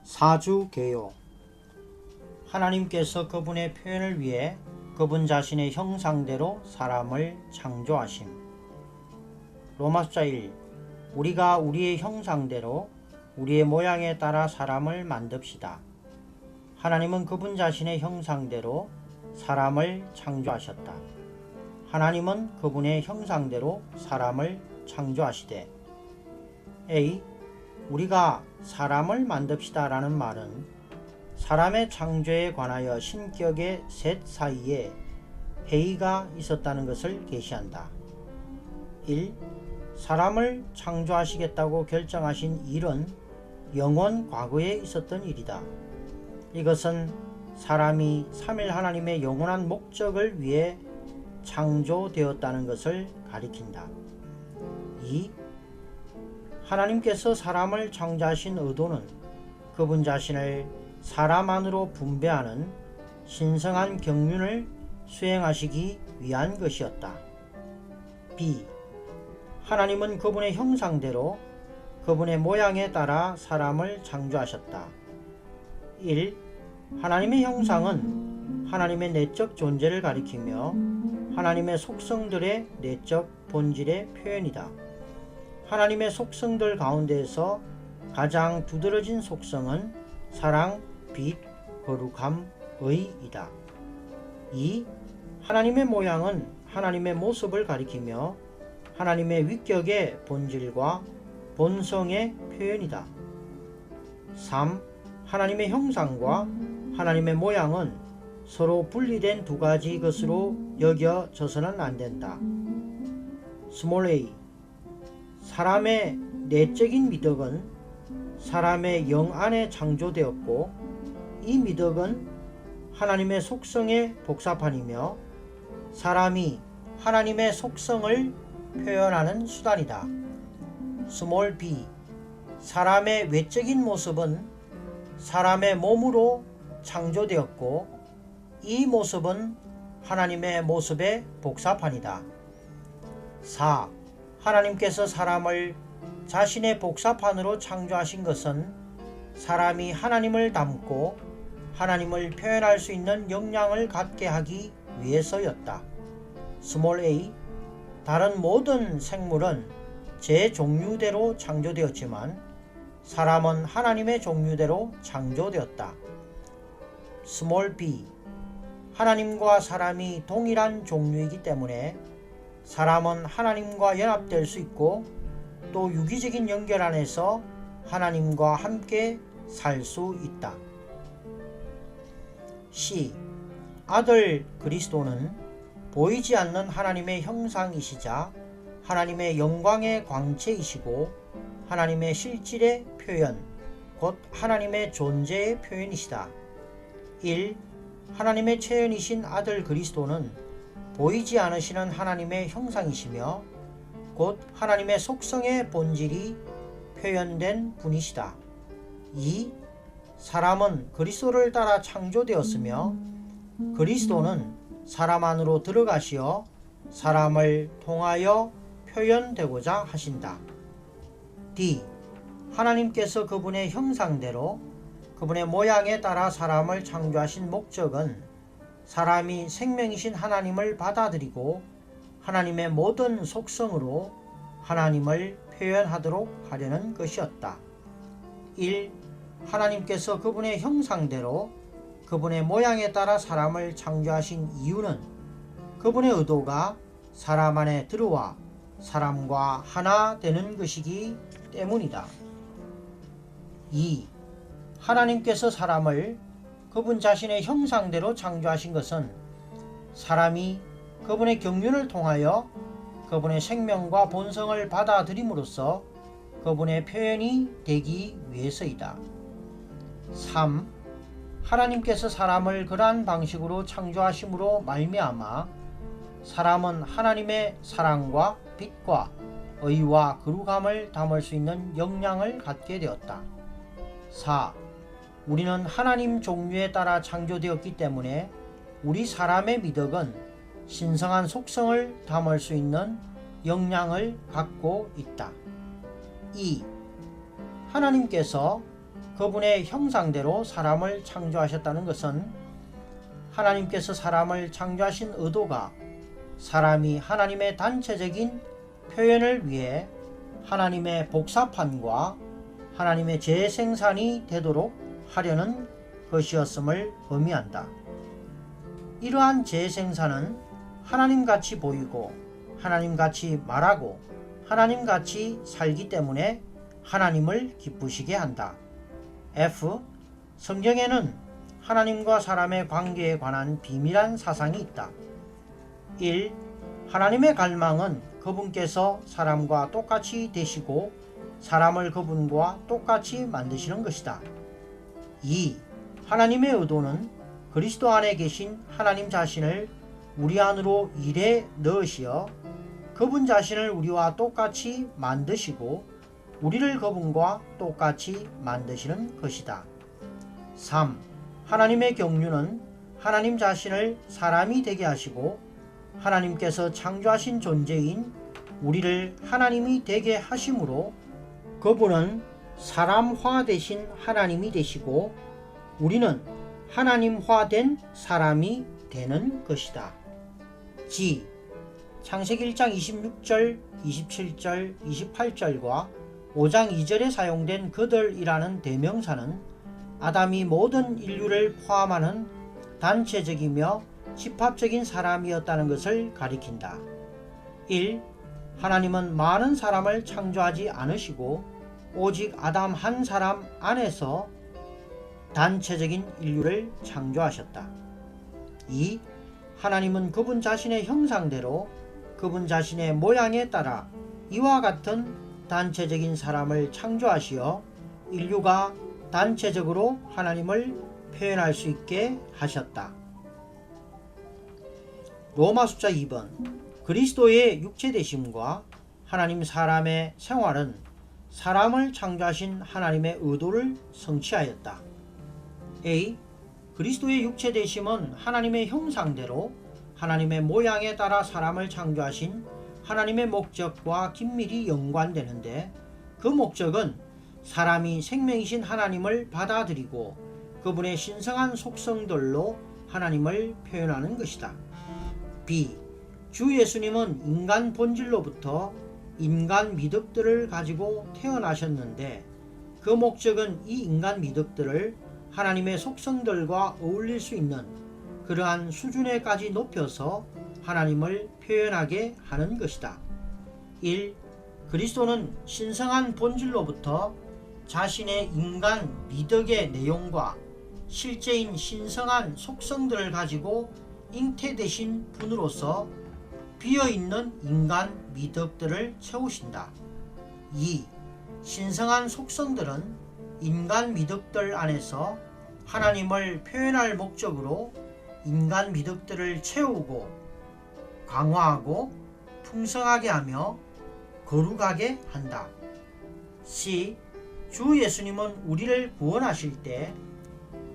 사주개요. 하나님께서 그분의 표현을 위해 그분 자신의 형상대로 사람을 창조하심. 로마서 1. 우리가 우리의 형상대로 우리의 모양에 따라 사람을 만듭시다. 하나님은 그분 자신의 형상대로 사람을 창조하셨다. 하나님은 그분의 형상대로 사람을 창조하시되. A. 우리가 사람을 만듭시다 라는 말은 사람의 창조에 관하여 신격의 셋 사이에 회의가 있었다는 것을 계시한다. 1. 사람을 창조하시겠다고 결정하신 일은 영원 과거에 있었던 일이다. 이것은 사람이 삼일 하나님의 영원한 목적을 위해 창조되었다는 것을 가리킨다. 2. 하나님께서 사람을 창조하신 의도는 그분 자신을 사람 안으로 분배하는 신성한 경륜을 수행하시기 위한 것이었다. B. 하나님은 그분의 형상대로 그분의 모양에 따라 사람을 창조하셨다. 1. 하나님의 형상은 하나님의 내적 존재를 가리키며 하나님의 속성들의 내적 본질의 표현이다. 하나님의 속성들 가운데에서 가장 두드러진 속성은 사랑, 빛, 거룩함, 의이다. 2. 하나님의 모양은 하나님의 모습을 가리키며 하나님의 위격의 본질과 본성의 표현이다. 3. 하나님의 형상과 하나님의 모양은 서로 분리된 두 가지 것으로 여겨져서는 안 된다. a. 사람의 내적인 미덕은 사람의 영 안에 창조되었고 이 미덕은 하나님의 속성의 복사판이며 사람이 하나님의 속성을 표현하는 수단이다. b. 사람의 외적인 모습은 사람의 몸으로 창조되었고 이 모습은 하나님의 모습의 복사판이다. 4. 하나님께서 사람을 자신의 복사판으로 창조하신 것은 사람이 하나님을 닮고 하나님을 표현할 수 있는 역량을 갖게 하기 위해서였다. a. 다른 모든 생물은 제 종류대로 창조되었지만 사람은 하나님의 종류대로 창조되었다. b. 하나님과 사람이 동일한 종류이기 때문에 사람은 하나님과 연합될 수 있고 또 유기적인 연결 안에서 하나님과 함께 살 수 있다. c. 아들 그리스도는 보이지 않는 하나님의 형상이시자 하나님의 영광의 광채이시고 하나님의 실질의 표현, 곧 하나님의 존재의 표현이시다. 1. 하나님의 체현이신 아들 그리스도는 보이지 않으시는 하나님의 형상이시며 곧 하나님의 속성의 본질이 표현된 분이시다. 2. 사람은 그리스도를 따라 창조되었으며 그리스도는 사람 안으로 들어가시어 사람을 통하여 표현되고자 하신다. D. 하나님께서 그분의 형상대로 그분의 모양에 따라 사람을 창조하신 목적은 사람이 생명이신 하나님을 받아들이고 하나님의 모든 속성으로 하나님을 표현하도록 하려는 것이었다. 1. 하나님께서 그분의 형상대로 그분의 모양에 따라 사람을 창조하신 이유는 그분의 의도가 사람 안에 들어와 사람과 하나 되는 것이기 때문이다. 2. 하나님께서 사람을 그분 자신의 형상대로 창조하신 것은 사람이 그분의 경륜을 통하여 그분의 생명과 본성을 받아들임으로써 그분의 표현이 되기 위해서이다. 3. 하나님께서 사람을 그러한 방식으로 창조하심으로 말미암아 사람은 하나님의 사랑과 빛과 의와 거룩함을 담을 수 있는 역량을 갖게 되었다. 4. 우리는 하나님 종류에 따라 창조되었기 때문에 우리 사람의 미덕은 신성한 속성을 담을 수 있는 역량을 갖고 있다. 2. 하나님께서 그분의 형상대로 사람을 창조하셨다는 것은 하나님께서 사람을 창조하신 의도가 사람이 하나님의 단체적인 표현을 위해 하나님의 복사판과 하나님의 재생산이 되도록 하려는 것이었음을 의미한다. 이러한 재생산은 하나님같이 보이고 하나님같이 말하고 하나님같이 살기 때문에 하나님을 기쁘시게 한다. F. 성경에는 하나님과 사람의 관계에 관한 비밀한 사상이 있다. 1. 하나님의 갈망은 그분께서 사람과 똑같이 되시고 사람을 그분과 똑같이 만드시는 것이다. 2. 하나님의 의도는 그리스도 안에 계신 하나님 자신을 우리 안으로 일에 넣으시어 그분 자신을 우리와 똑같이 만드시고 우리를 그분과 똑같이 만드시는 것이다. 3. 하나님의 경륜은 하나님 자신을 사람이 되게 하시고 하나님께서 창조하신 존재인 우리를 하나님이 되게 하심으로 그분은 사람화 되신 하나님이 되시고 우리는 하나님화된 사람이 되는 것이다. G. 창세기 1장 26절, 27절, 28절과 5장 2절에 사용된 그들이라는 대명사는 아담이 모든 인류를 포함하는 단체적이며 집합적인 사람이었다는 것을 가리킨다. 1. 하나님은 많은 사람을 창조하지 않으시고 오직 아담 한 사람 안에서 단체적인 인류를 창조하셨다. 2. 하나님은 그분 자신의 형상대로 그분 자신의 모양에 따라 이와 같은 단체적인 사람을 창조하시어 인류가 단체적으로 하나님을 표현할 수 있게 하셨다. 로마 숫자 2번. 그리스도의 육체되심과 하나님 사람의 생활은 사람을 창조하신 하나님의 의도를 성취하였다. A. 그리스도의 육체되심은 하나님의 형상대로 하나님의 모양에 따라 사람을 창조하신 하나님의 목적과 긴밀히 연관되는데 그 목적은 사람이 생명이신 하나님을 받아들이고 그분의 신성한 속성들로 하나님을 표현하는 것이다. B. 주 예수님은 인간 본질로부터 인간 미덕들을 가지고 태어나셨는데 그 목적은 이 인간 미덕들을 하나님의 속성들과 어울릴 수 있는 그러한 수준에까지 높여서 하나님을 표현하게 하는 것이다. 1. 그리스도는 신성한 본질로부터 자신의 인간 미덕의 내용과 실제인 신성한 속성들을 가지고 잉태되신 분으로서 비어있는 인간 미덕들을 채우신다. 2. 신성한 속성들은 인간 미덕들 안에서 하나님을 표현할 목적으로 인간 미덕들을 채우고 강화하고 풍성하게 하며 거룩하게 한다. C. 주 예수님은 우리를 구원하실 때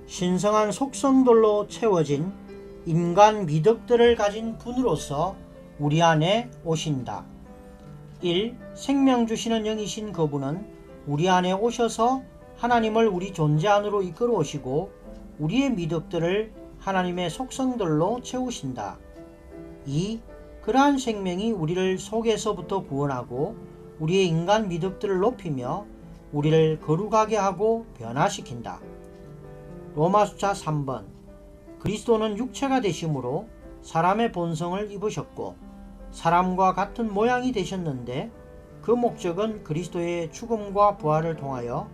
신성한 속성들로 채워진 인간 미덕들을 가진 분으로서 우리 안에 오신다. 1. 생명 주시는 영이신 그분은 우리 안에 오셔서 하나님을 우리 존재 안으로 이끌어 오시고 우리의 미덕들을 하나님의 속성들로 채우신다. 2. 그러한 생명이 우리를 속에서부터 구원하고 우리의 인간 미덕들을 높이며 우리를 거룩하게 하고 변화시킨다. 로마 숫자 3번. 그리스도는 육체가 되심으로 사람의 본성을 입으셨고 사람과 같은 모양이 되셨는데 그 목적은 그리스도의 죽음과 부활을 통하여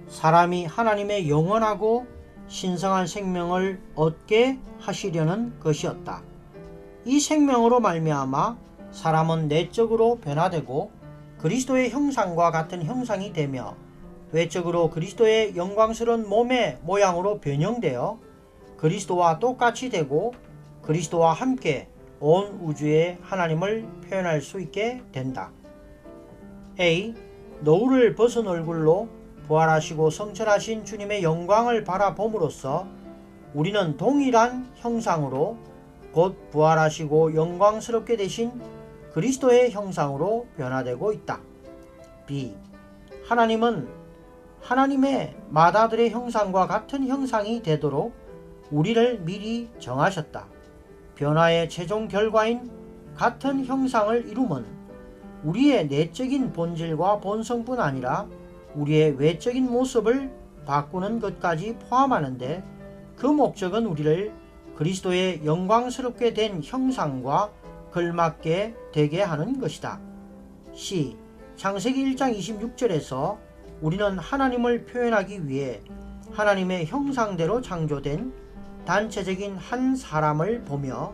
사람이 하나님의 영원하고 신성한 생명을 얻게 하시려는 것이었다. 이 생명으로 말미암아 사람은 내적으로 변화되고 그리스도의 형상과 같은 형상이 되며 외적으로 그리스도의 영광스러운 몸의 모양으로 변형되어 그리스도와 똑같이 되고 그리스도와 함께 온 우주에 하나님을 표현할 수 있게 된다. A. 노후를 벗은 얼굴로 부활하시고 성천하신 주님의 영광을 바라봄으로써 우리는 동일한 형상으로 곧 부활하시고 영광스럽게 되신 그리스도의 형상으로 변화되고 있다. B. 하나님은 하나님의 맏아들의 형상과 같은 형상이 되도록 우리를 미리 정하셨다. 변화의 최종 결과인 같은 형상을 이룸은 우리의 내적인 본질과 본성뿐 아니라 우리의 외적인 모습을 바꾸는 것까지 포함하는데, 그 목적은 우리를 그리스도의 영광스럽게 된 형상과 걸맞게 되게 하는 것이다. 창세기 1장 26절에서 우리는 하나님을 표현하기 위해 하나님의 형상대로 창조된 단체적인 한 사람을 보며,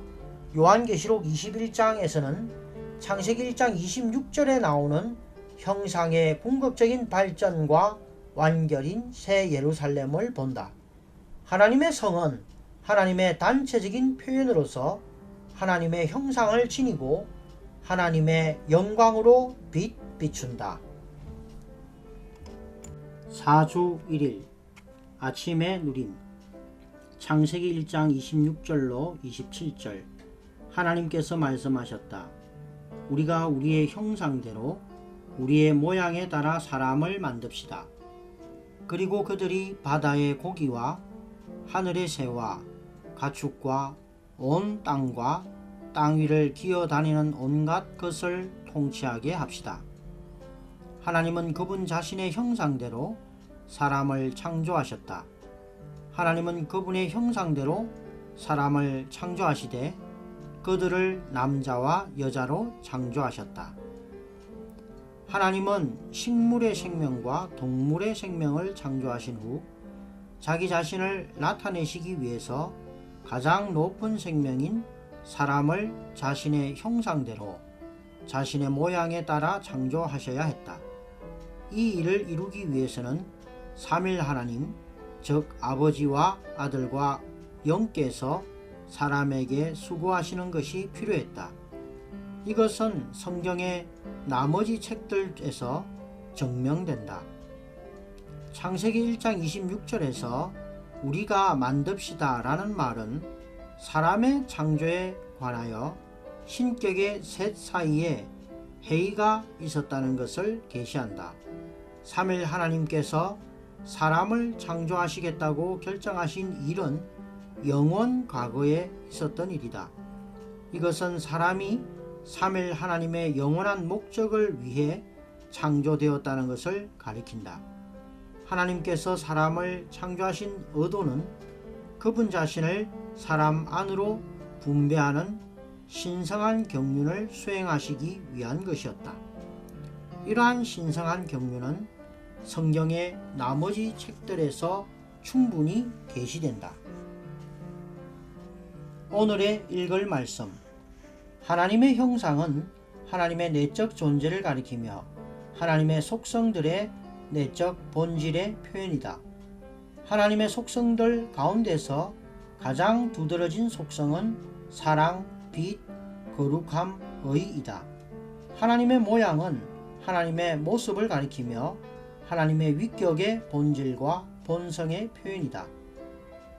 요한계시록 21장에서는 창세기 1장 26절에 나오는 형상의 궁극적인 발전과 완결인 새 예루살렘을 본다. 하나님의 성은 하나님의 단체적인 표현으로서 하나님의 형상을 지니고 하나님의 영광으로 비춘다. 4주 1일 아침의 누림. 창세기 1장 26절로 27절. 하나님께서 말씀하셨다. 우리가 우리의 형상대로 우리의 모양에 따라 사람을 만듭시다. 그리고 그들이 바다의 고기와 하늘의 새와 가축과 온 땅과 땅 위를 기어다니는 온갖 것을 통치하게 합시다. 하나님은 그분 자신의 형상대로 사람을 창조하셨다. 하나님은 그분의 형상대로 사람을 창조하시되 그들을 남자와 여자로 창조하셨다. 하나님은 식물의 생명과 동물의 생명을 창조하신 후 자기 자신을 나타내시기 위해서 가장 높은 생명인 사람을 자신의 형상대로 자신의 모양에 따라 창조하셔야 했다. 이 일을 이루기 위해서는 삼일 하나님, 즉 아버지와 아들과 영께서 사람에게 수고하시는 것이 필요했다. 이것은 성경의 나머지 책들에서 증명된다. 창세기 1장 26절에서 우리가 만듭시다 라는 말은 사람의 창조에 관하여 신격의 셋 사이에 회의가 있었다는 것을 계시한다. 삼일 하나님께서 사람을 창조하시겠다고 결정하신 일은 영원 과거에 있었던 일이다. 이것은 사람이 삼일 하나님의 영원한 목적을 위해 창조되었다는 것을 가리킨다. 하나님께서 사람을 창조하신 의도는 그분 자신을 사람 안으로 분배하는 신성한 경륜을 수행하시기 위한 것이었다. 이러한 신성한 경륜은 성경의 나머지 책들에서 충분히 계시된다. 오늘의 읽을 말씀. 하나님의 형상은 하나님의 내적 존재를 가리키며 하나님의 속성들의 내적 본질의 표현이다. 하나님의 속성들 가운데서 가장 두드러진 속성은 사랑, 빛, 거룩함, 의이다. 하나님의 모양은 하나님의 모습을 가리키며 하나님의 위격의 본질과 본성의 표현이다.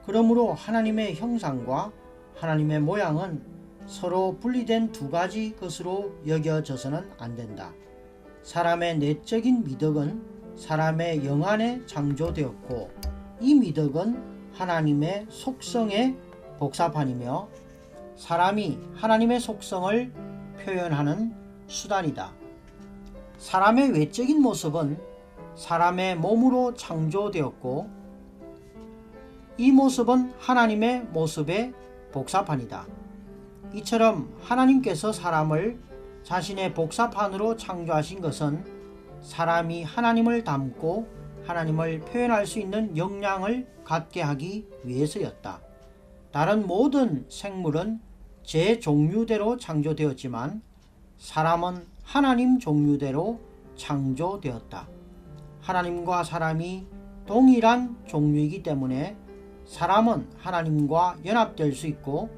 그러므로 하나님의 형상과 하나님의 모양은 서로 분리된 두 가지 것으로 여겨져서는 안 된다. 사람의 내적인 미덕은 사람의 영 안에 창조되었고, 이 미덕은 하나님의 속성의 복사판이며 사람이 하나님의 속성을 표현하는 수단이다. 사람의 외적인 모습은 사람의 몸으로 창조되었고, 이 모습은 하나님의 모습의 복사판이다. 이처럼 하나님께서 사람을 자신의 복사판으로 창조하신 것은 사람이 하나님을 닮고 하나님을 표현할 수 있는 역량을 갖게 하기 위해서였다. 다른 모든 생물은 제 종류대로 창조되었지만 사람은 하나님 종류대로 창조되었다. 하나님과 사람이 동일한 종류이기 때문에 사람은 하나님과 연합될 수 있고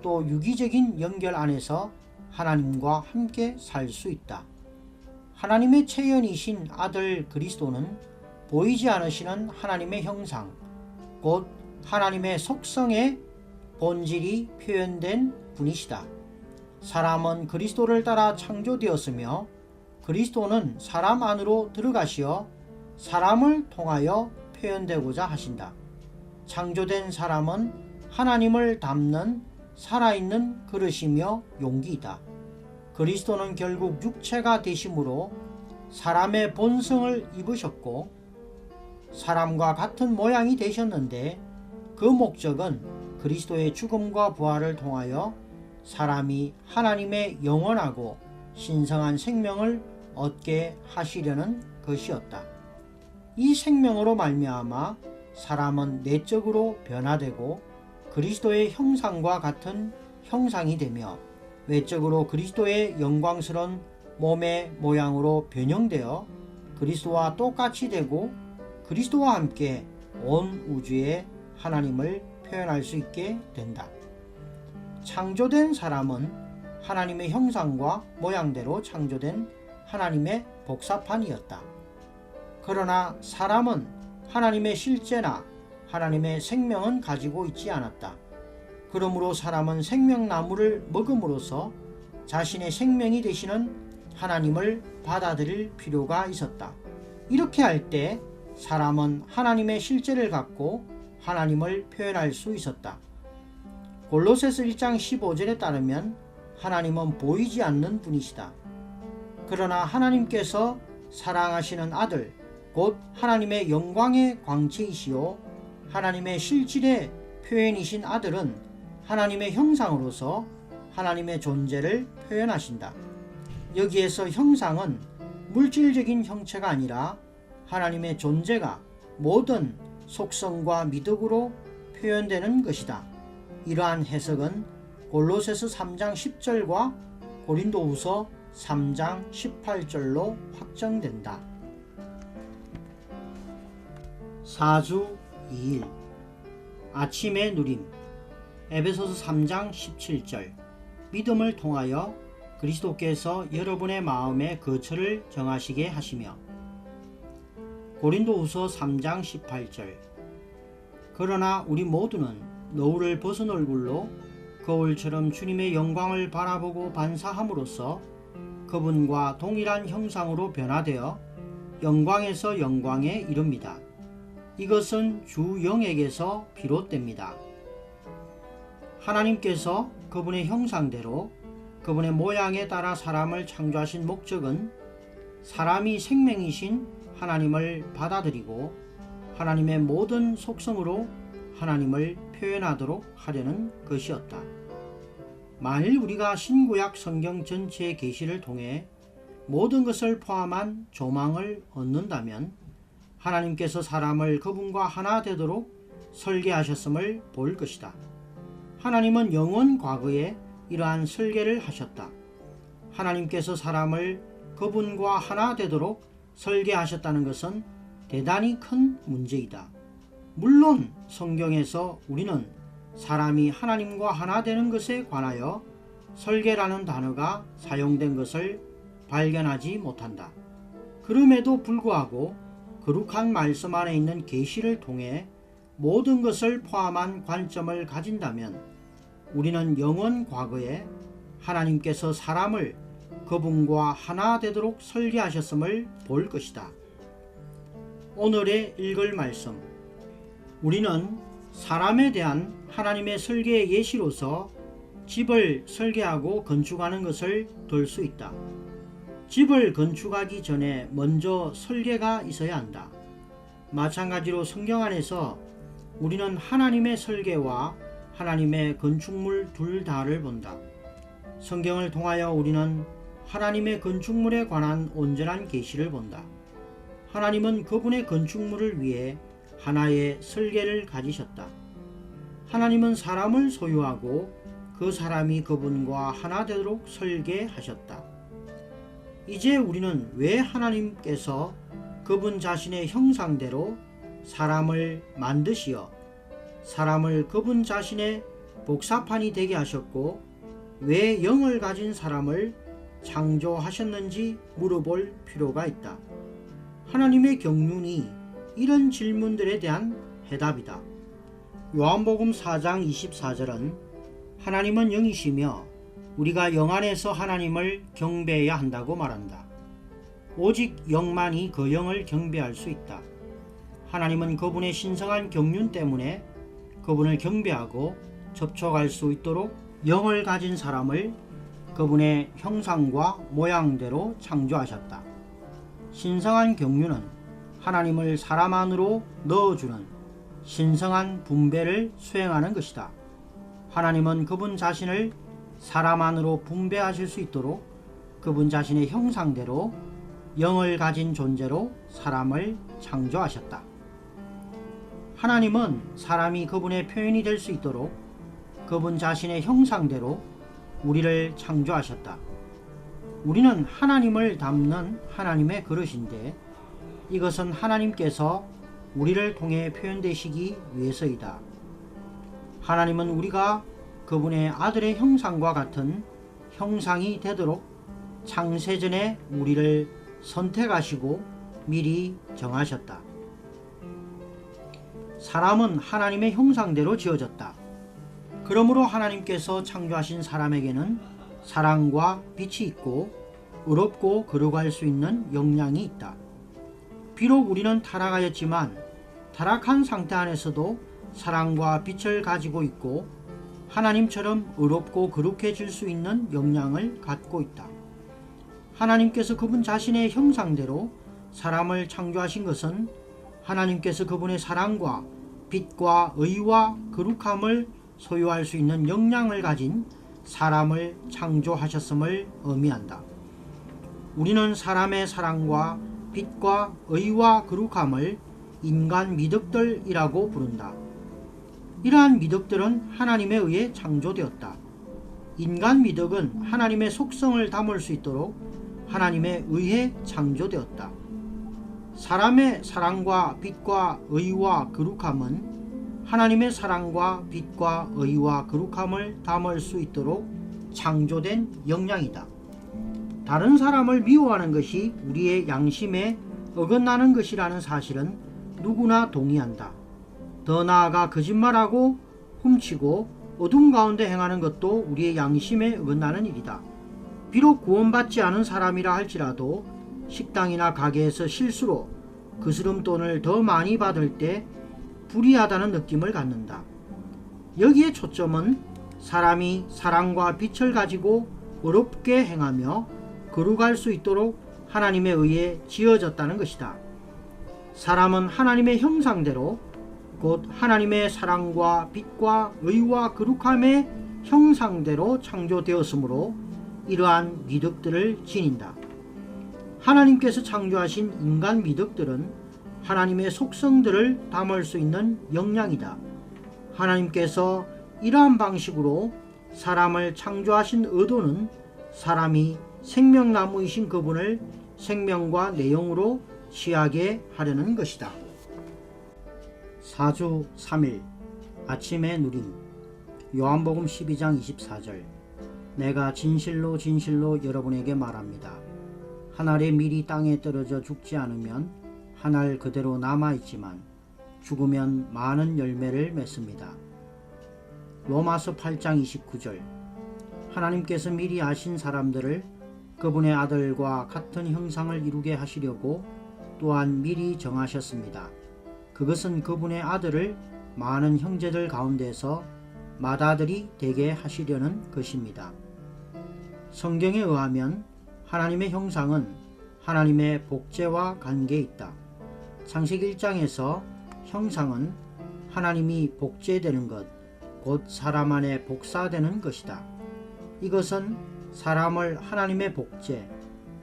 또 유기적인 연결 안에서 하나님과 함께 살 수 있다. 하나님의 체현이신 아들 그리스도는 보이지 않으시는 하나님의 형상, 곧 하나님의 속성의 본질이 표현된 분이시다. 사람은 그리스도를 따라 창조되었으며 그리스도는 사람 안으로 들어가시어 사람을 통하여 표현되고자 하신다. 창조된 사람은 하나님을 담는 살아있는 그릇이며 용기이다. 그리스도는 결국 육체가 되심으로 사람의 본성을 입으셨고 사람과 같은 모양이 되셨는데, 그 목적은 그리스도의 죽음과 부활을 통하여 사람이 하나님의 영원하고 신성한 생명을 얻게 하시려는 것이었다. 이 생명으로 말미암아 사람은 내적으로 변화되고 그리스도의 형상과 같은 형상이 되며 외적으로 그리스도의 영광스러운 몸의 모양으로 변형되어 그리스도와 똑같이 되고 그리스도와 함께 온 우주에 하나님을 표현할 수 있게 된다. 창조된 사람은 하나님의 형상과 모양대로 창조된 하나님의 복사판이었다. 그러나 사람은 하나님의 실제나 하나님의 생명은 가지고 있지 않았다. 그러므로 사람은 생명나무를 먹음으로써 자신의 생명이 되시는 하나님을 받아들일 필요가 있었다. 이렇게 할 때 사람은 하나님의 실제를 갖고 하나님을 표현할 수 있었다. 골로새서 1장 15절에 따르면 하나님은 보이지 않는 분이시다. 그러나 하나님께서 사랑하시는 아들, 곧 하나님의 영광의 광채이시요 하나님의 실질의 표현이신 아들은 하나님의 형상으로서 하나님의 존재를 표현하신다. 여기에서 형상은 물질적인 형체가 아니라 하나님의 존재가 모든 속성과 미덕으로 표현되는 것이다. 이러한 해석은 골로새서 3장 10절과 고린도후서 3장 18절로 확정된다. 사주 2일 아침의 누림. 에베소서 3장 17절. 믿음을 통하여 그리스도께서 여러분의 마음의 거처를 정하시게 하시며. 고린도후서 3장 18절. 그러나 우리 모두는 노을을 벗은 얼굴로 거울처럼 주님의 영광을 바라보고 반사함으로써 그분과 동일한 형상으로 변화되어 영광에서 영광에 이릅니다. 이것은 주 영에게서 비롯됩니다. 하나님께서 그분의 형상대로 그분의 모양에 따라 사람을 창조하신 목적은 사람이 생명이신 하나님을 받아들이고 하나님의 모든 속성으로 하나님을 표현하도록 하려는 것이었다. 만일 우리가 신구약 성경 전체의 계시를 통해 모든 것을 포함한 조망을 얻는다면 하나님께서 사람을 그분과 하나 되도록 설계하셨음을 볼 것이다. 하나님은 영원 과거에 이러한 설계를 하셨다. 하나님께서 사람을 그분과 하나 되도록 설계하셨다는 것은 대단히 큰 문제이다. 물론 성경에서 우리는 사람이 하나님과 하나 되는 것에 관하여 설계라는 단어가 사용된 것을 발견하지 못한다. 그럼에도 불구하고 거룩한 말씀 안에 있는 계시를 통해 모든 것을 포함한 관점을 가진다면 우리는 영원 과거에 하나님께서 사람을 그분과 하나 되도록 설계하셨음을 볼 것이다. 오늘의 읽을 말씀. 우리는 사람에 대한 하나님의 설계의 예시로서 집을 설계하고 건축하는 것을 들 수 있다. 집을 건축하기 전에 먼저 설계가 있어야 한다. 마찬가지로 성경 안에서 우리는 하나님의 설계와 하나님의 건축물 둘 다를 본다. 성경을 통하여 우리는 하나님의 건축물에 관한 온전한 계시를 본다. 하나님은 그분의 건축물을 위해 하나의 설계를 가지셨다. 하나님은 사람을 소유하고 그 사람이 그분과 하나 되도록 설계하셨다. 이제 우리는 왜 하나님께서 그분 자신의 형상대로 사람을 만드시어 사람을 그분 자신의 복사판이 되게 하셨고 왜 영을 가진 사람을 창조하셨는지 물어볼 필요가 있다. 하나님의 경륜이 이런 질문들에 대한 해답이다. 요한복음 4장 24절은 하나님은 영이시며 우리가 영 안에서 하나님을 경배해야 한다고 말한다. 오직 영만이 그 영을 경배할 수 있다. 하나님은 그분의 신성한 경륜 때문에 그분을 경배하고 접촉할 수 있도록 영을 가진 사람을 그분의 형상과 모양대로 창조하셨다. 신성한 경륜은 하나님을 사람 안으로 넣어주는 신성한 분배를 수행하는 것이다. 하나님은 그분 자신을 사람 안으로 분배하실 수 있도록 그분 자신의 형상대로 영을 가진 존재로 사람을 창조하셨다. 하나님은 사람이 그분의 표현이 될 수 있도록 그분 자신의 형상대로 우리를 창조하셨다. 우리는 하나님을 담는 하나님의 그릇인데 이것은 하나님께서 우리를 통해 표현되시기 위해서이다. 하나님은 우리가 그분의 아들의 형상과 같은 형상이 되도록 창세전에 우리를 선택하시고 미리 정하셨다. 사람은 하나님의 형상대로 지어졌다. 그러므로 하나님께서 창조하신 사람에게는 사랑과 빛이 있고 의롭고 거룩할 수 있는 역량이 있다. 비록 우리는 타락하였지만 타락한 상태 안에서도 사랑과 빛을 가지고 있고 하나님처럼 의롭고 거룩해질 수 있는 역량을 갖고 있다. 하나님께서 그분 자신의 형상대로 사람을 창조하신 것은 하나님께서 그분의 사랑과 빛과 의와 거룩함을 소유할 수 있는 역량을 가진 사람을 창조하셨음을 의미한다. 우리는 사람의 사랑과 빛과 의와 거룩함을 인간 미덕들이라고 부른다. 이러한 미덕들은 하나님에 의해 창조되었다. 인간 미덕은 하나님의 속성을 담을 수 있도록 하나님에 의해 창조되었다. 사람의 사랑과 빛과 의와 거룩함은 하나님의 사랑과 빛과 의와 거룩함을 담을 수 있도록 창조된 역량이다. 다른 사람을 미워하는 것이 우리의 양심에 어긋나는 것이라는 사실은 누구나 동의한다. 더 나아가 거짓말하고 훔치고 어둠 가운데 행하는 것도 우리의 양심에 어긋나는 일이다. 비록 구원받지 않은 사람이라 할지라도 식당이나 가게에서 실수로 거스름돈을 더 많이 받을 때 불의하다는 느낌을 갖는다. 여기에 초점은 사람이 사랑과 빛을 가지고 의롭게 행하며 거룩할 수 있도록 하나님에 의해 지어졌다는 것이다. 사람은 하나님의 형상대로 곧 하나님의 사랑과 빛과 의와 거룩함의 형상대로 창조되었으므로 이러한 미덕들을 지닌다. 하나님께서 창조하신 인간 미덕들은 하나님의 속성들을 담을 수 있는 역량이다. 하나님께서 이러한 방식으로 사람을 창조하신 의도는 사람이 생명나무이신 그분을 생명과 내용으로 취하게 하려는 것이다. 4주 3일 아침의 누림. 요한복음 12장 24절. 내가 진실로 진실로 여러분에게 말합니다. 한 알의 밀이 땅에 떨어져 죽지 않으면 한 알 그대로 남아있지만 죽으면 많은 열매를 맺습니다. 로마서 8장 29절. 하나님께서 미리 아신 사람들을 그분의 아들과 같은 형상을 이루게 하시려고 또한 미리 정하셨습니다. 그것은 그분의 아들을 많은 형제들 가운데서 맏아들이 되게 하시려는 것입니다. 성경에 의하면 하나님의 형상은 하나님의 복제와 관계에 있다. 창세기 1장에서 형상은 하나님이 복제되는 것, 곧 사람 안에 복사되는 것이다. 이것은 사람을 하나님의 복제,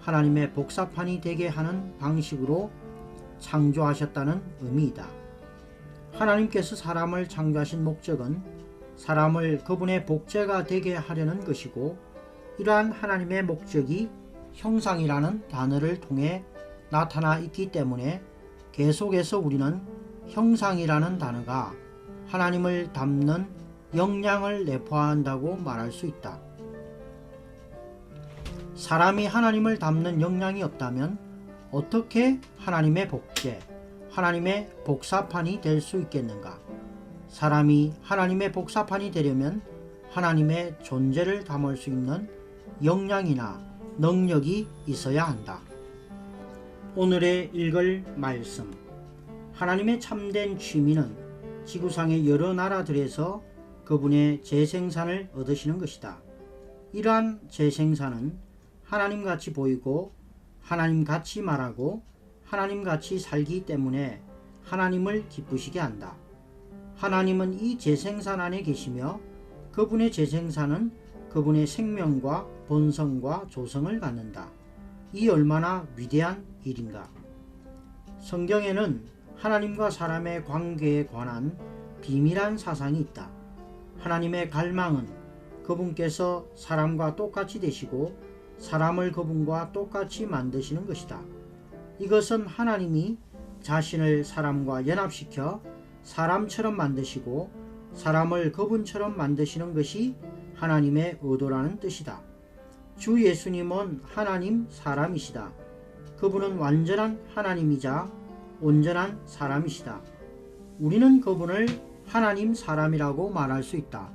하나님의 복사판이 되게 하는 방식으로 창조하셨다는 의미이다. 하나님께서 사람을 창조하신 목적은 사람을 그분의 복제가 되게 하려는 것이고 이러한 하나님의 목적이 형상이라는 단어를 통해 나타나 있기 때문에 계속해서 우리는 형상이라는 단어가 하나님을 담는 역량을 내포한다고 말할 수 있다. 사람이 하나님을 담는 역량이 없다면 어떻게 하나님의 복제, 하나님의 복사판이 될 수 있겠는가? 사람이 하나님의 복사판이 되려면 하나님의 존재를 담을 수 있는 역량이나 능력이 있어야 한다. 오늘의 읽을 말씀. 하나님의 참된 취미는 지구상의 여러 나라들에서 그분의 재생산을 얻으시는 것이다. 이러한 재생산은 하나님같이 보이고 하나님같이 말하고 하나님같이 살기 때문에 하나님을 기쁘시게 한다. 하나님은 이 재생산 안에 계시며 그분의 재생산은 그분의 생명과 본성과 조성을 갖는다. 이 얼마나 위대한 일인가. 성경에는 하나님과 사람의 관계에 관한 비밀한 사상이 있다. 하나님의 갈망은 그분께서 사람과 똑같이 되시고 사람을 그분과 똑같이 만드시는 것이다. 이것은 하나님이 자신을 사람과 연합시켜 사람처럼 만드시고 사람을 그분처럼 만드시는 것이 하나님의 의도라는 뜻이다. 주 예수님은 하나님 사람이시다. 그분은 완전한 하나님이자 온전한 사람이시다. 우리는 그분을 하나님 사람이라고 말할 수 있다.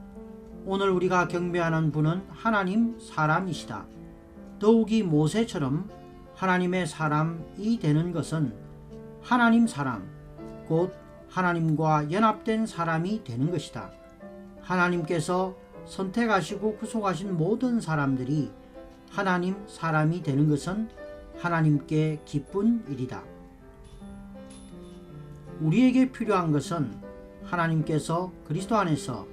오늘 우리가 경배하는 분은 하나님 사람이시다. 더욱이 모세처럼 하나님의 사람이 되는 것은 하나님 사람, 곧 하나님과 연합된 사람이 되는 것이다. 하나님께서 선택하시고 구속하신 모든 사람들이 하나님 사람이 되는 것은 하나님께 기쁜 일이다. 우리에게 필요한 것은 하나님께서 그리스도 안에서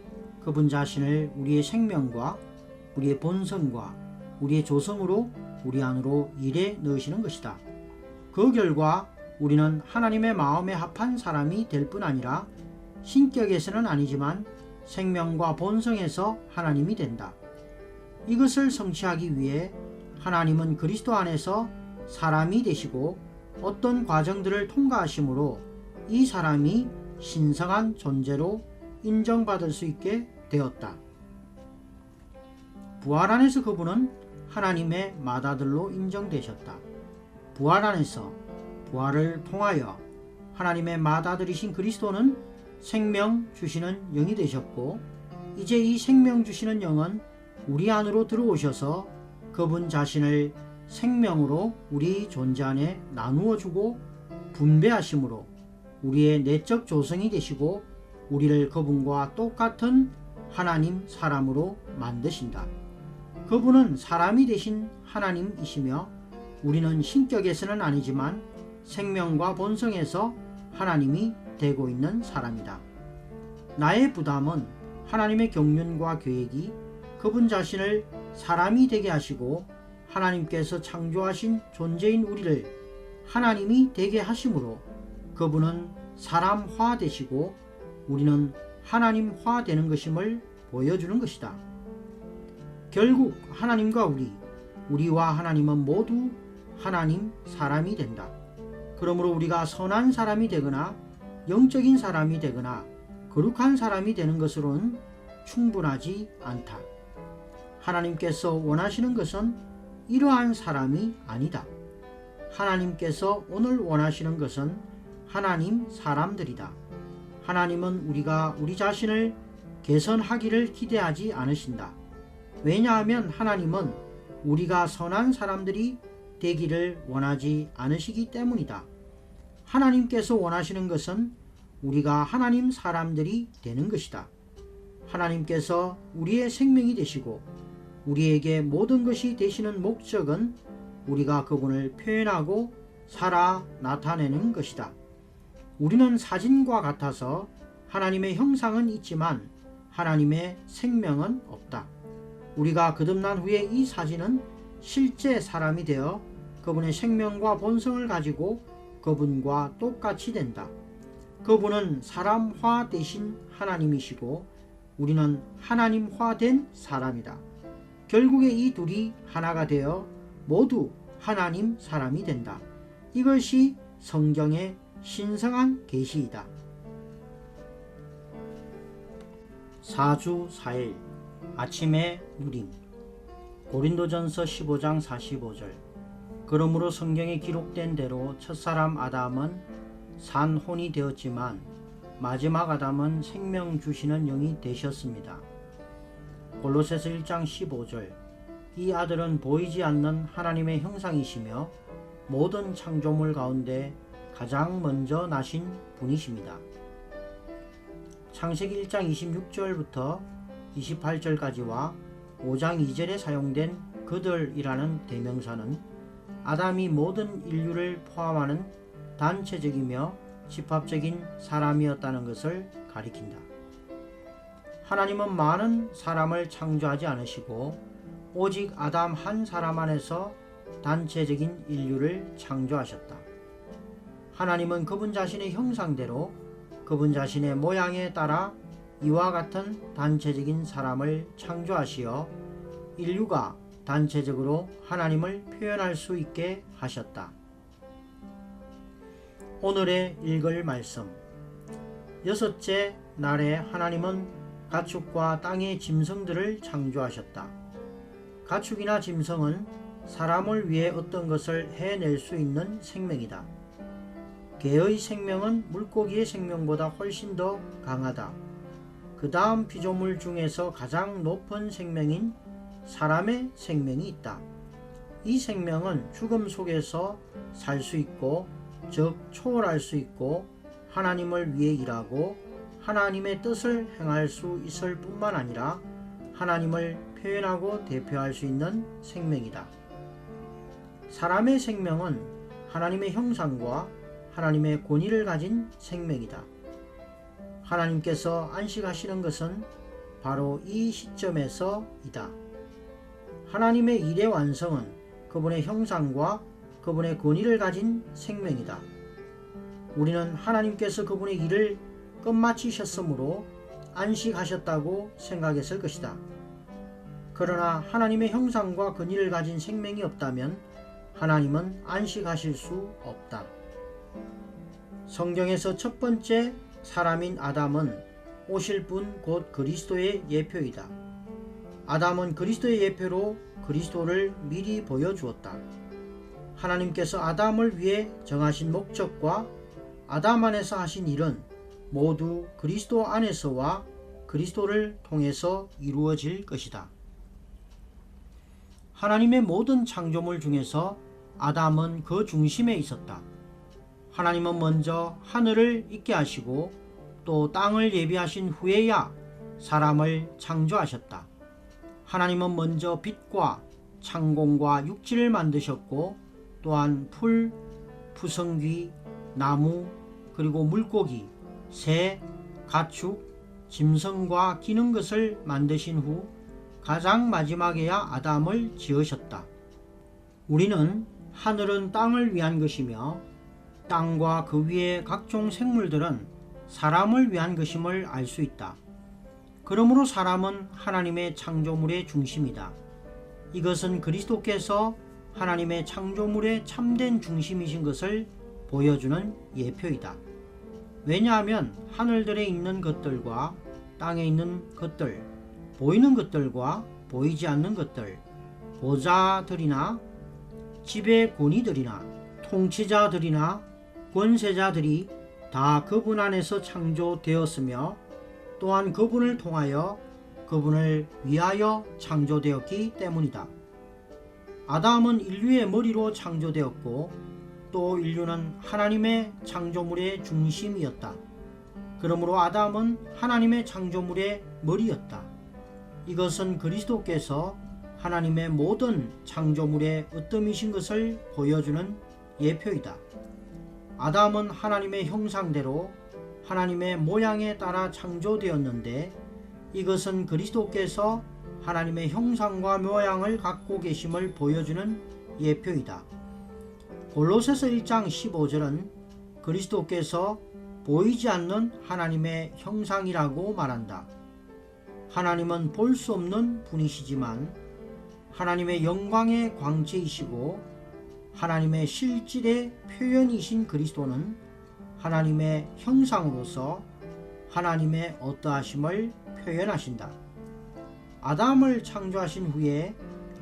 그분 자신을 우리의 생명과 우리의 본성과 우리의 조성으로 우리 안으로 일에 넣으시는 것이다. 그 결과 우리는 하나님의 마음에 합한 사람이 될 뿐 아니라 신격에서는 아니지만 생명과 본성에서 하나님이 된다. 이것을 성취하기 위해 하나님은 그리스도 안에서 사람이 되시고 어떤 과정들을 통과하심으로 이 사람이 신성한 존재로 인정받을 수 있게 되었다. 부활 안에서 그분은 하나님의 맏아들로 인정되셨다. 부활 안에서 부활을 통하여 하나님의 맏아들이신 그리스도는 생명 주시는 영이 되셨고 이제 이 생명 주시는 영은 우리 안으로 들어오셔서 그분 자신을 생명으로 우리 존재 안에 나누어 주고 분배하심으로 우리의 내적 조성이 되시고 우리를 그분과 똑같은 하나님 사람으로 만드신다. 그분은 사람이 되신 하나님이시며 우리는 신격에서는 아니지만 생명과 본성에서 하나님이 되고 있는 사람이다. 나의 부담은 하나님의 경륜과 계획이 그분 자신을 사람이 되게 하시고 하나님께서 창조하신 존재인 우리를 하나님이 되게 하심으로 그분은 사람화 되시고 우리는 하나님화 되는 것임을 보여주는 것이다. 결국 하나님과 우리와 하나님은 모두 하나님 사람이 된다. 그러므로 우리가 선한 사람이 되거나 영적인 사람이 되거나 거룩한 사람이 되는 것으로는 충분하지 않다. 하나님께서 원하시는 것은 이러한 사람이 아니다. 하나님께서 오늘 원하시는 것은 하나님 사람들이다. 하나님은 우리가 우리 자신을 개선하기를 기대하지 않으신다. 왜냐하면 하나님은 우리가 선한 사람들이 되기를 원하지 않으시기 때문이다. 하나님께서 원하시는 것은 우리가 하나님 사람들이 되는 것이다. 하나님께서 우리의 생명이 되시고 우리에게 모든 것이 되시는 목적은 우리가 그분을 표현하고 살아 나타내는 것이다. 우리는 사진과 같아서 하나님의 형상은 있지만 하나님의 생명은 없다. 우리가 거듭난 후에 이 사진은 실제 사람이 되어 그분의 생명과 본성을 가지고 그분과 똑같이 된다. 그분은 사람화 되신 하나님이시고 우리는 하나님화 된 사람이다. 결국에 이 둘이 하나가 되어 모두 하나님 사람이 된다. 이것이 성경의 신성한 계시이다. 4주 4일 아침의 누림. 고린도전서 15장 45절. 그러므로 성경에 기록된 대로 첫사람 아담은 산혼이 되었지만 마지막 아담은 생명 주시는 영이 되셨습니다. 골로새서 1장 15절. 이 아들은 보이지 않는 하나님의 형상이시며 모든 창조물 가운데 가장 먼저 나신 분이십니다. 창세기 1장 26절부터 28절까지와 5장 2절에 사용된 그들이라는 대명사는 아담이 모든 인류를 포함하는 단체적이며 집합적인 사람이었다는 것을 가리킨다. 하나님은 많은 사람을 창조하지 않으시고 오직 아담 한 사람 안에서 단체적인 인류를 창조하셨다. 하나님은 그분 자신의 형상대로 그분 자신의 모양에 따라 이와 같은 단체적인 사람을 창조하시어 인류가 단체적으로 하나님을 표현할 수 있게 하셨다. 오늘의 읽을 말씀. 여섯째 날에 하나님은 가축과 땅의 짐승들을 창조하셨다. 가축이나 짐승은 사람을 위해 어떤 것을 해낼 수 있는 생명이다. 개의 생명은 물고기의 생명보다 훨씬 더 강하다. 그 다음 피조물 중에서 가장 높은 생명인 사람의 생명이 있다. 이 생명은 죽음 속에서 살 수 있고, 즉 초월할 수 있고, 하나님을 위해 일하고 하나님의 뜻을 행할 수 있을 뿐만 아니라 하나님을 표현하고 대표할 수 있는 생명이다. 사람의 생명은 하나님의 형상과 하나님의 권위를 가진 생명이다. 하나님께서 안식하시는 것은 바로 이 시점에서이다. 하나님의 일의 완성은 그분의 형상과 그분의 권위를 가진 생명이다. 우리는 하나님께서 그분의 일을 끝마치셨으므로 안식하셨다고 생각했을 것이다. 그러나 하나님의 형상과 권위를 가진 생명이 없다면 하나님은 안식하실 수 없다. 성경에서 첫 번째 사람인 아담은 오실 분 곧 그리스도의 예표이다. 아담은 그리스도의 예표로 그리스도를 미리 보여주었다. 하나님께서 아담을 위해 정하신 목적과 아담 안에서 하신 일은 모두 그리스도 안에서와 그리스도를 통해서 이루어질 것이다. 하나님의 모든 창조물 중에서 아담은 그 중심에 있었다. 하나님은 먼저 하늘을 있게 하시고 또 땅을 예비하신 후에야 사람을 창조하셨다. 하나님은 먼저 빛과 창공과 육지를 만드셨고 또한 풀, 푸성귀, 나무, 그리고 물고기, 새, 가축, 짐승과 기는 것을 만드신 후 가장 마지막에야 아담을 지으셨다. 우리는 하늘은 땅을 위한 것이며 땅과 그 위의 각종 생물들은 사람을 위한 것임을 알 수 있다. 그러므로 사람은 하나님의 창조물의 중심이다. 이것은 그리스도께서 하나님의 창조물의 참된 중심이신 것을 보여주는 예표이다. 왜냐하면 하늘들에 있는 것들과 땅에 있는 것들, 보이는 것들과 보이지 않는 것들, 보좌들이나 지배 권위들이나 통치자들이나 권세자들이 다 그분 안에서 창조되었으며 또한 그분을 통하여 그분을 위하여 창조되었기 때문이다. 아담은 인류의 머리로 창조되었고 또 인류는 하나님의 창조물의 중심이었다. 그러므로 아담은 하나님의 창조물의 머리였다. 이것은 그리스도께서 하나님의 모든 창조물의 으뜸이신 것을 보여주는 예표이다. 아담은 하나님의 형상대로 하나님의 모양에 따라 창조되었는데 이것은 그리스도께서 하나님의 형상과 모양을 갖고 계심을 보여주는 예표이다. 골로새서 1장 15절은 그리스도께서 보이지 않는 하나님의 형상이라고 말한다. 하나님은 볼 수 없는 분이시지만 하나님의 영광의 광채이시고 하나님의 실질의 표현이신 그리스도는 하나님의 형상으로서 하나님의 어떠하심을 표현하신다. 아담을 창조하신 후에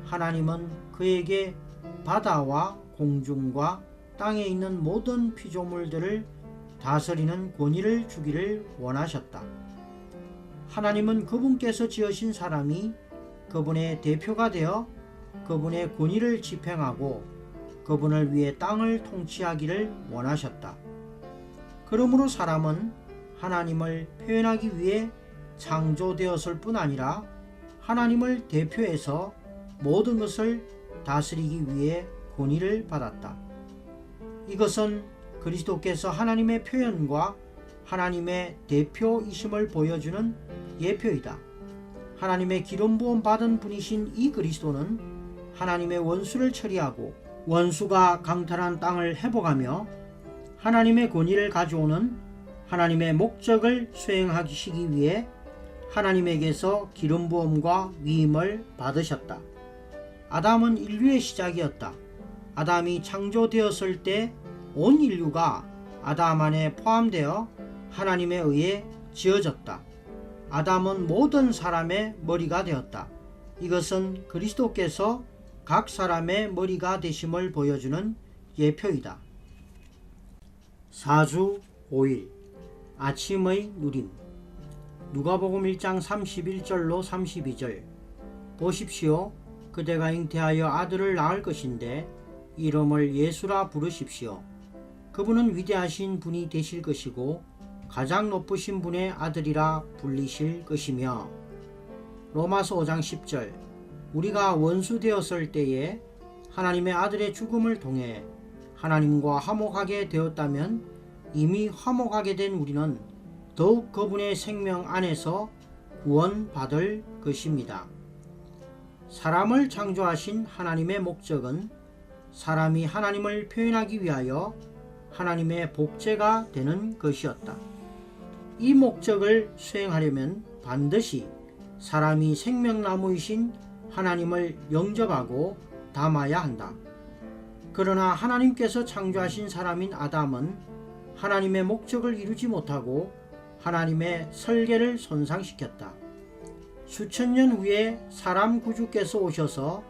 하나님은 그에게 바다와 공중과 땅에 있는 모든 피조물들을 다스리는 권위를 주기를 원하셨다. 하나님은 그분께서 지으신 사람이 그분의 대표가 되어 그분의 권위를 집행하고 그분을 위해 땅을 통치하기를 원하셨다. 그러므로 사람은 하나님을 표현하기 위해 창조되었을 뿐 아니라 하나님을 대표해서 모든 것을 다스리기 위해 권위를 받았다. 이것은 그리스도께서 하나님의 표현과 하나님의 대표이심을 보여주는 예표이다. 하나님의 기름 부음 받은 분이신 이 그리스도는 하나님의 원수를 처리하고 원수가 강탈한 땅을 회복하며 하나님의 권위를 가져오는 하나님의 목적을 수행하시기 위해 하나님에게서 기름 부음과 위임을 받으셨다. 아담은 인류의 시작이었다. 아담이 창조되었을 때 온 인류가 아담 안에 포함되어 하나님에 의해 지어졌다. 아담은 모든 사람의 머리가 되었다. 이것은 그리스도께서 각 사람의 머리가 되심을 보여주는 예표이다. 사주 5일 아침의 누림. 누가복음 1장 31절로 32절. 보십시오. 그대가 잉태하여 아들을 낳을 것인데 이름을 예수라 부르십시오. 그분은 위대하신 분이 되실 것이고 가장 높으신 분의 아들이라 불리실 것이며. 로마서 5장 10절. 우리가 원수 되었을 때에 하나님의 아들의 죽음을 통해 하나님과 화목하게 되었다면 이미 화목하게 된 우리는 더욱 그분의 생명 안에서 구원받을 것입니다. 사람을 창조하신 하나님의 목적은 사람이 하나님을 표현하기 위하여 하나님의 복제가 되는 것이었다. 이 목적을 수행하려면 반드시 사람이 생명나무이신 하나님을 영접하고 담아야 한다. 그러나 하나님께서 창조하신 사람인 아담은 하나님의 목적을 이루지 못하고 하나님의 설계를 손상시켰다. 수천 년 후에 사람 구주께서 오셔서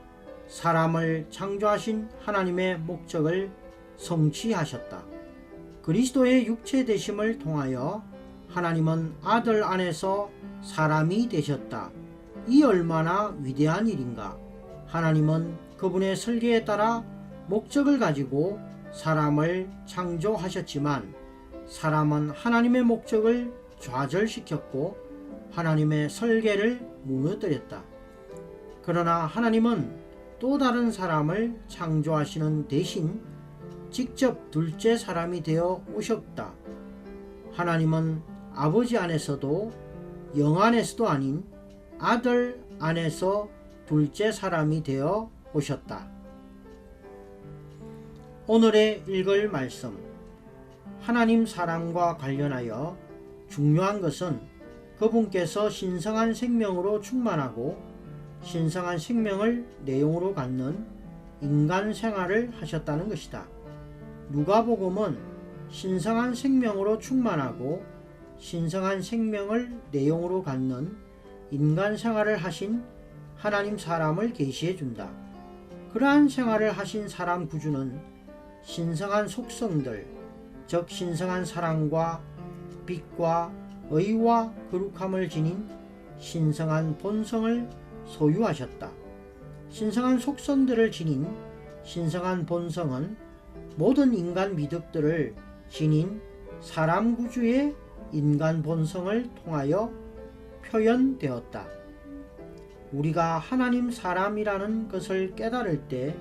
사람을 창조하신 하나님의 목적을 성취하셨다. 그리스도의 육체 되심을 통하여 하나님은 아들 안에서 사람이 되셨다. 이 얼마나 위대한 일인가. 하나님은 그분의 설계에 따라 목적을 가지고 사람을 창조하셨지만 사람은 하나님의 목적을 좌절시켰고 하나님의 설계를 무너뜨렸다. 그러나 하나님은 또 다른 사람을 창조하시는 대신 직접 둘째 사람이 되어 오셨다. 하나님은 아버지 안에서도 영 안에서도 아닌 아들 안에서 둘째 사람이 되어 오셨다. 오늘의 읽을 말씀. 하나님 사람과 관련하여 중요한 것은 그분께서 신성한 생명으로 충만하고 신성한 생명을 내용으로 갖는 인간 생활을 하셨다는 것이다. 누가복음은 신성한 생명으로 충만하고 신성한 생명을 내용으로 갖는 인간 생활을 하신 하나님 사람을 계시해 준다. 그러한 생활을 하신 사람 구주는 신성한 속성들, 즉 신성한 사랑과 빛과 의와 거룩함을 지닌 신성한 본성을 소유하셨다. 신성한 속성들을 지닌 신성한 본성은 모든 인간 미덕들을 지닌 사람 구주의 인간 본성을 통하여 표현되었다. 우리가 하나님 사람이라는 것을 깨달을 때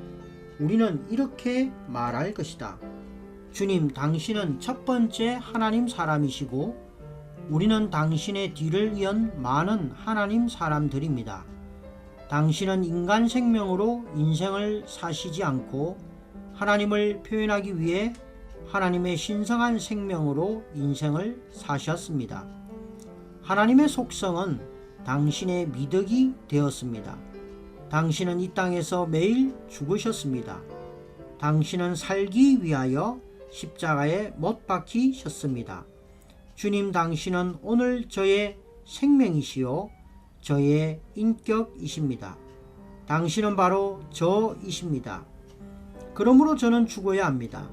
우리는 이렇게 말할 것이다. 주님, 당신은 첫 번째 하나님 사람이시고 우리는 당신의 뒤를 이은 많은 하나님 사람들입니다. 당신은 인간 생명으로 인생을 사시지 않고 하나님을 표현하기 위해 하나님의 신성한 생명으로 인생을 사셨습니다. 하나님의 속성은 당신의 미덕이 되었습니다. 당신은 이 땅에서 매일 죽으셨습니다. 당신은 살기 위하여 십자가에 못 박히셨습니다. 주님, 당신은 오늘 저의 생명이시요 저의 인격이십니다. 당신은 바로 저이십니다. 그러므로 저는 죽어야 합니다.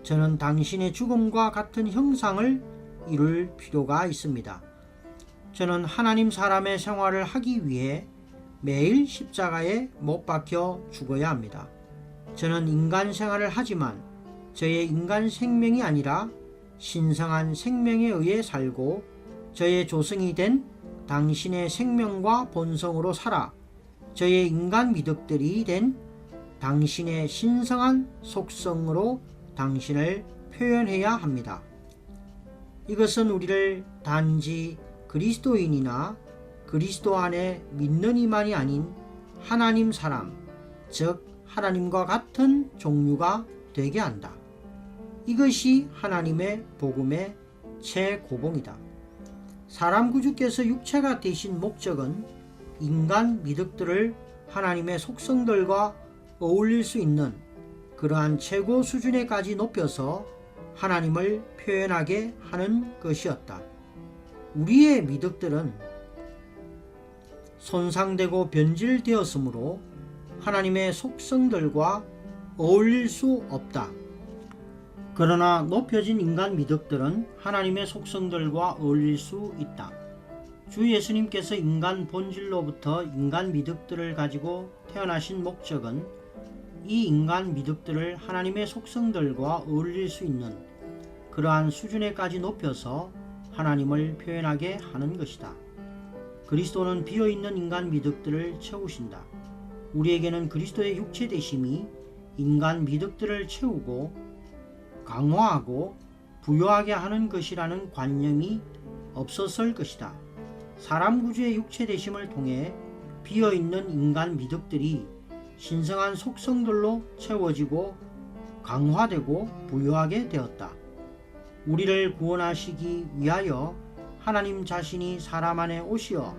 저는 당신의 죽음과 같은 형상을 이룰 필요가 있습니다. 저는 하나님 사람의 생활을 하기 위해 매일 십자가에 못 박혀 죽어야 합니다. 저는 인간 생활을 하지만 저의 인간 생명이 아니라 신성한 생명에 의해 살고 저의 조성이 된 당신의 생명과 본성으로 살아 저의 인간 미덕들이 된 당신의 신성한 속성으로 당신을 표현해야 합니다. 이것은 우리를 단지 그리스도인이나 그리스도 안에 믿는 이만이 아닌 하나님 사람, 즉 하나님과 같은 종류가 되게 한다. 이것이 하나님의 복음의 최고봉이다. 사람 구주께서 육체가 되신 목적은 인간 미덕들을 하나님의 속성들과 어울릴 수 있는 그러한 최고 수준에까지 높여서 하나님을 표현하게 하는 것이었다. 우리의 미덕들은 손상되고 변질되었으므로 하나님의 속성들과 어울릴 수 없다. 그러나 높여진 인간 미덕들은 하나님의 속성들과 어울릴 수 있다. 주 예수님께서 인간 본질로부터 인간 미덕들을 가지고 태어나신 목적은 이 인간 미덕들을 하나님의 속성들과 어울릴 수 있는 그러한 수준에까지 높여서 하나님을 표현하게 하는 것이다. 그리스도는 비어있는 인간 미덕들을 채우신다. 우리에게는 그리스도의 육체 되심이 인간 미덕들을 채우고 강화하고 부여하게 하는 것이라는 관념이 없었을 것이다. 사람 구주의 육체 되심을 통해 비어있는 인간 미덕들이 신성한 속성들로 채워지고 강화되고 부여하게 되었다. 우리를 구원하시기 위하여 하나님 자신이 사람 안에 오시어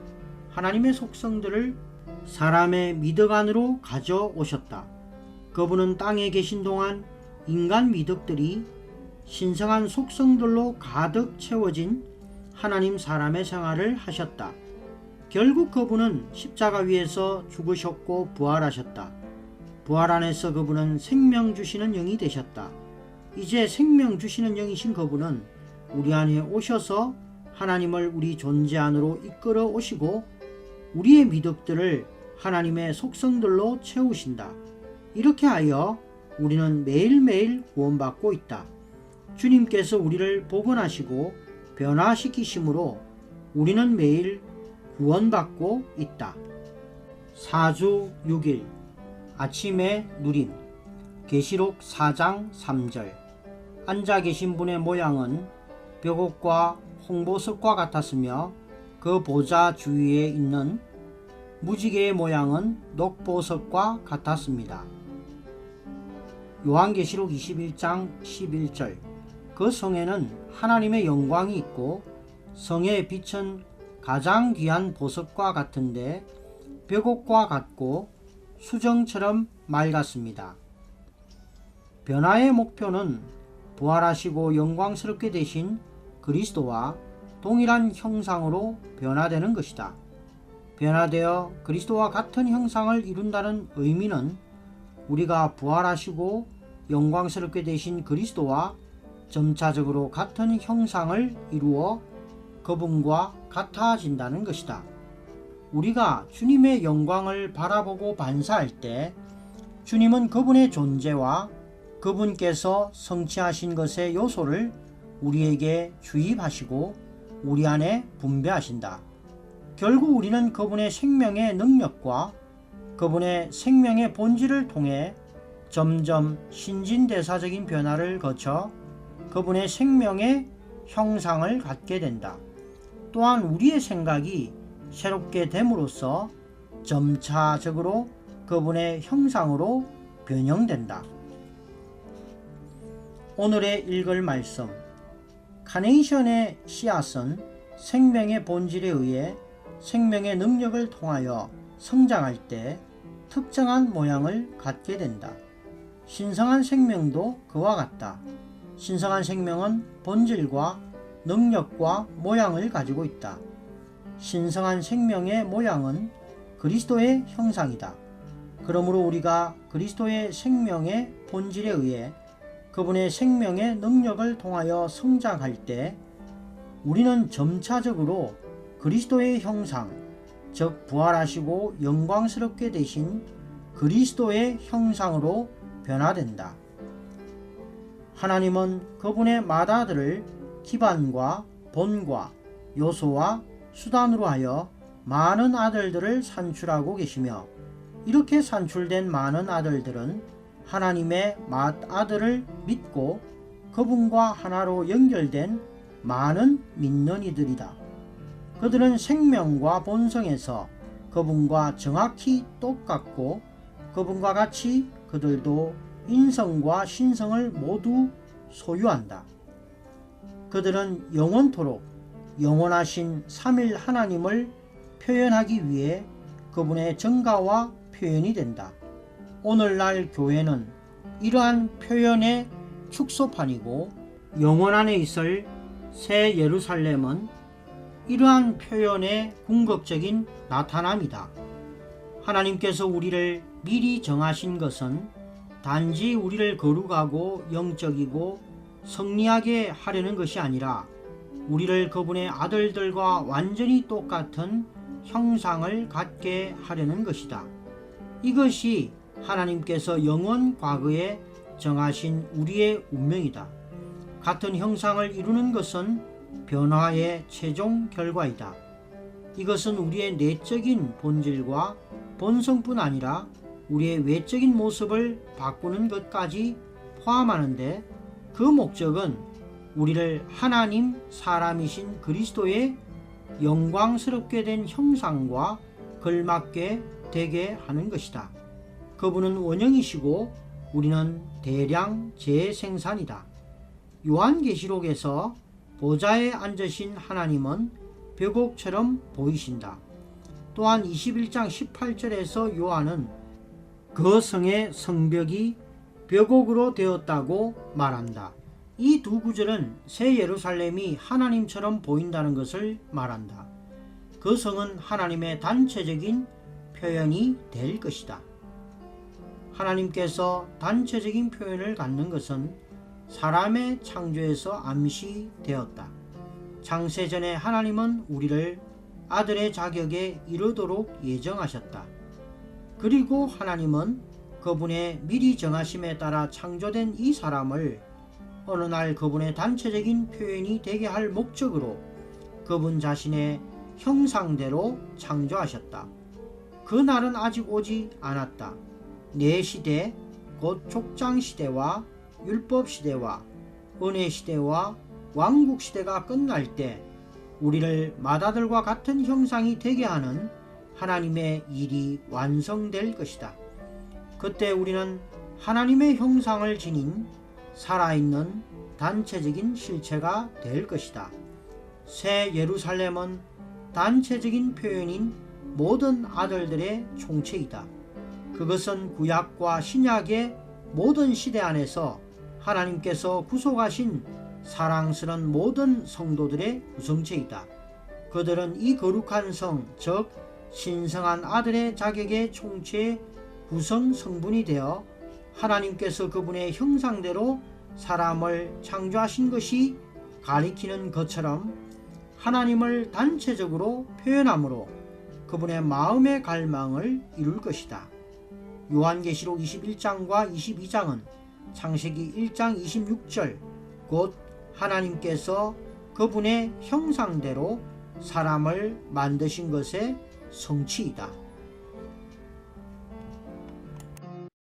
하나님의 속성들을 사람의 미덕 안으로 가져오셨다. 그분은 땅에 계신 동안 인간 미덕들이 신성한 속성들로 가득 채워진 하나님 사람의 생활을 하셨다. 결국 그분은 십자가 위에서 죽으셨고 부활하셨다. 부활 안에서 그분은 생명 주시는 영이 되셨다. 이제 생명 주시는 영이신 그분은 우리 안에 오셔서 하나님을 우리 존재 안으로 이끌어 오시고 우리의 미덕들을 하나님의 속성들로 채우신다. 이렇게 하여 우리는 매일매일 구원받고 있다. 주님께서 우리를 복원하시고 변화시키심으로 우리는 매일 구원받고 있다. 4주 6일 아침의 누림. 계시록 4장 3절. 앉아 계신 분의 모양은 벽옥과 홍보석과 같았으며 그 보좌 주위에 있는 무지개의 모양은 녹보석과 같았습니다. 요한계시록 21장 11절. 그 성에는 하나님의 영광이 있고 성의 빛은 가장 귀한 보석과 같은데 벽옥과 같고 수정처럼 맑았습니다. 변화의 목표는 부활하시고 영광스럽게 되신 그리스도와 동일한 형상으로 변화되는 것이다. 변화되어 그리스도와 같은 형상을 이룬다는 의미는 우리가 부활하시고 영광스럽게 되신 그리스도와 점차적으로 같은 형상을 이루어 그분과 같아진다는 것이다. 우리가 주님의 영광을 바라보고 반사할 때 주님은 그분의 존재와 그분께서 성취하신 것의 요소를 우리에게 주입하시고 우리 안에 분배하신다. 결국 우리는 그분의 생명의 능력과 그분의 생명의 본질을 통해 점점 신진대사적인 변화를 거쳐 그분의 생명의 형상을 갖게 된다. 또한 우리의 생각이 새롭게 됨으로써 점차적으로 그분의 형상으로 변형된다. 오늘의 읽을 말씀. 카네이션의 씨앗은 생명의 본질에 의해 생명의 능력을 통하여 성장할 때 특정한 모양을 갖게 된다. 신성한 생명도 그와 같다. 신성한 생명은 본질과 능력과 모양을 가지고 있다. 신성한 생명의 모양은 그리스도의 형상이다. 그러므로 우리가 그리스도의 생명의 본질에 의해 그분의 생명의 능력을 통하여 성장할 때 우리는 점차적으로 그리스도의 형상, 즉 부활하시고 영광스럽게 되신 그리스도의 형상으로 변화된다. 하나님은 그분의 맏아들을 기반과 본과 요소와 수단으로 하여 많은 아들들을 산출하고 계시며, 이렇게 산출된 많은 아들들은 하나님의 맏아들을 믿고 그분과 하나로 연결된 많은 믿는 이들이다. 그들은 생명과 본성에서 그분과 정확히 똑같고, 그분과 같이 그들도 인성과 신성을 모두 소유한다. 그들은 영원토록 영원하신 삼일 하나님을 표현하기 위해 그분의 증가와 표현이 된다. 오늘날 교회는 이러한 표현의 축소판이고, 영원 안에 있을 새 예루살렘은 이러한 표현의 궁극적인 나타남이다. 하나님께서 우리를 미리 정하신 것은 단지 우리를 거룩하고 영적이고 성리하게 하려는 것이 아니라 우리를 그분의 아들들과 완전히 똑같은 형상을 갖게 하려는 것이다. 이것이 하나님께서 영원 과거에 정하신 우리의 운명이다. 같은 형상을 이루는 것은 변화의 최종 결과이다. 이것은 우리의 내적인 본질과 본성뿐 아니라 우리의 외적인 모습을 바꾸는 것까지 포함하는데, 그 목적은 우리를 하나님 사람이신 그리스도의 영광스럽게 된 형상과 걸맞게 되게 하는 것이다. 그분은 원형이시고 우리는 대량 재생산이다. 요한계시록에서 보좌에 앉으신 하나님은 벽옥처럼 보이신다. 또한 21장 18절에서 요한은 그 성의 성벽이 벽옥으로 되었다고 말한다. 이 두 구절은 새 예루살렘이 하나님처럼 보인다는 것을 말한다. 그 성은 하나님의 단체적인 표현이 될 것이다. 하나님께서 단체적인 표현을 갖는 것은 사람의 창조에서 암시되었다. 창세전에 하나님은 우리를 아들의 자격에 이르도록 예정하셨다. 그리고 하나님은 그분의 미리 정하심에 따라 창조된 이 사람을 어느 날 그분의 단체적인 표현이 되게 할 목적으로 그분 자신의 형상대로 창조하셨다. 그 날은 아직 오지 않았다. 내 시대, 곧 족장시대와 율법시대와 은혜시대와 왕국시대가 끝날 때 우리를 맏아들과 같은 형상이 되게 하는 하나님의 일이 완성될 것이다. 그때 우리는 하나님의 형상을 지닌 살아있는 단체적인 실체가 될 것이다. 새 예루살렘은 단체적인 표현인 모든 아들들의 총체이다. 그것은 구약과 신약의 모든 시대 안에서 하나님께서 구속하신 사랑스러운 모든 성도들의 구성체이다. 그들은 이 거룩한 성, 즉 신성한 아들의 자격의 총체의 구성 성분이 되어 하나님께서 그분의 형상대로 사람을 창조하신 것이 가리키는 것처럼 하나님을 단체적으로 표현함으로 그분의 마음의 갈망을 이룰 것이다. 요한계시록 21장과 22장은 창세기 1장 26절, 곧 하나님께서 그분의 형상대로 사람을 만드신 것의 성취이다.